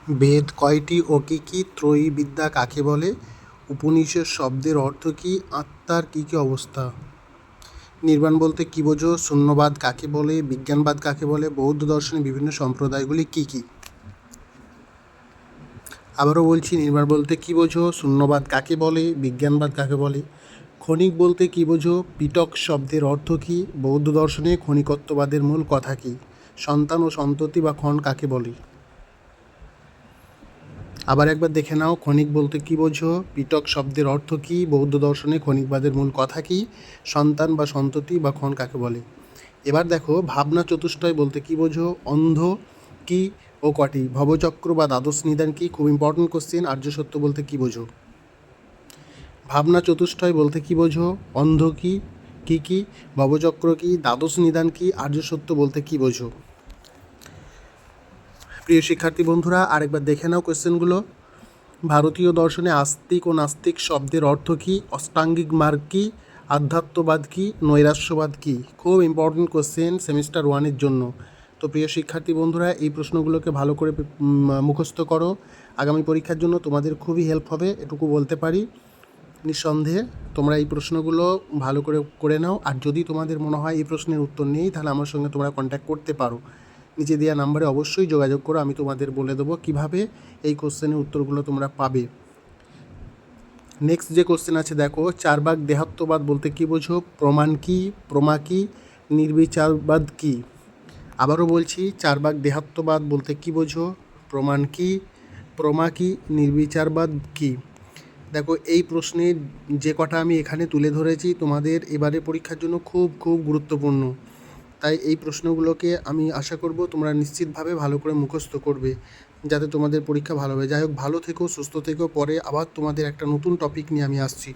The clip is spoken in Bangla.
বেদ কয়টি ও কী কী? ত্রয়ী বিদ্যা কাকে বলে? উপনিষদ শব্দের অর্থ কী? আত্মার কী কী অবস্থা? নির্বাণ বলতে কী বোঝো? শূন্যবাদ কাকে বলে? বিজ্ঞানবাদ কাকে বলে? বৌদ্ধ দর্শনের বিভিন্ন সম্প্রদায়গুলি কী কী? আবারও বলছি, নির্বাণ বলতে কী বোঝো? শূন্যবাদ কাকে বলে? বিজ্ঞানবাদ কাকে বলে? ক্ষণিক বলতে কী বোঝো? পিটক শব্দের অর্থ কী? বৌদ্ধ দর্শনে ক্ষণিকত্ববাদের মূল কথা কী? সন্তান ও সন্ততি বা ক্ষণ কাকে বলে? আবার একবার দেখে নাও, ক্ষণিক বলতে কী বোঝো? পিটক শব্দের অর্থ কী? বৌদ্ধ দর্শনে ক্ষণিকবাদের মূল কথা কী? সন্তান বা সন্ততি বা ক্ষণ কাকে বলে? এবার দেখো, ভাবনা চতুষ্টয় বলতে কী বোঝো? অন্ধ কী ও কটি? ভবচক্র বা দ্বাদশ নিদান কী? খুব ইম্পর্টেন্ট কোশ্চেন। আর্য সত্য বলতে কী বোঝো? ভাবনা চতুষ্টয় বলতে কী বোঝো? অন্ধ কী, কী কী, ভবচক্র কী, দ্বাদশ নিদান কী, আর্য সত্য বলতে কী বোঝো? প্রিয় শিক্ষার্থী বন্ধুরা, আরেকবার দেখে নাও কোশ্চেনগুলো। ভারতীয় দর্শনে আস্তিক ও নাস্তিক শব্দের অর্থ কী? অষ্টাঙ্গিক মার্গ কী? আধ্যাত্মবাদ কী? নৈরাশ্যবাদ কী? খুব ইম্পর্টেন্ট কোশ্চেন সেমিস্টার 1-এর জন্য। তো প্রিয় শিক্ষার্থী বন্ধুরা, এই প্রশ্নগুলোকে ভালো করে মুখস্থ করো। আগামী পরীক্ষার জন্য তোমাদের খুবই হেল্প হবে, এটুকু বলতে পারি। নিঃসন্দেহে তোমরা এই প্রশ্নগুলো ভালো করে করে নাও। আর যদি তোমাদের মনে হয় এই প্রশ্নের উত্তর নেই, তাহলে আমার সঙ্গে তোমরা কন্ট্যাক্ট করতে পারো। নিচে দেওয়া নাম্বারে অবশ্যই যোগাযোগ করো, আমি তোমাদের বলে দেবো কীভাবে এই কোশ্চেনের উত্তরগুলো তোমরা পাবে। নেক্সট যে কোশ্চেন আছে দেখো, চারবাক দেহাত্মবাদ বলতে কী বোঝো? প্রমাণ কী, প্রমা কী, নির্বিচারবাদ কী? আবারও বলছি, চারবাক দেহাত্মবাদ বলতে কী বোঝো? প্রমাণ কী, প্রমা কী, নির্বিচারবাদ কী? দেখো, এই প্রশ্নের যে কটা আমি এখানে তুলে ধরেছি তোমাদের এবারে পরীক্ষার জন্য খুব খুব গুরুত্বপূর্ণ। তাই এই প্রশ্নগুলোকে আমি আশা করব তোমরা নিশ্চিতভাবে ভালো করে মুখস্থ করবে, যাতে তোমাদের পরীক্ষা ভালো হবে। যাই হোক, ভালো থেকো, সুস্থ থেকো। পরে আবার তোমাদের একটা নতুন টপিক নিয়ে আমি আসছি।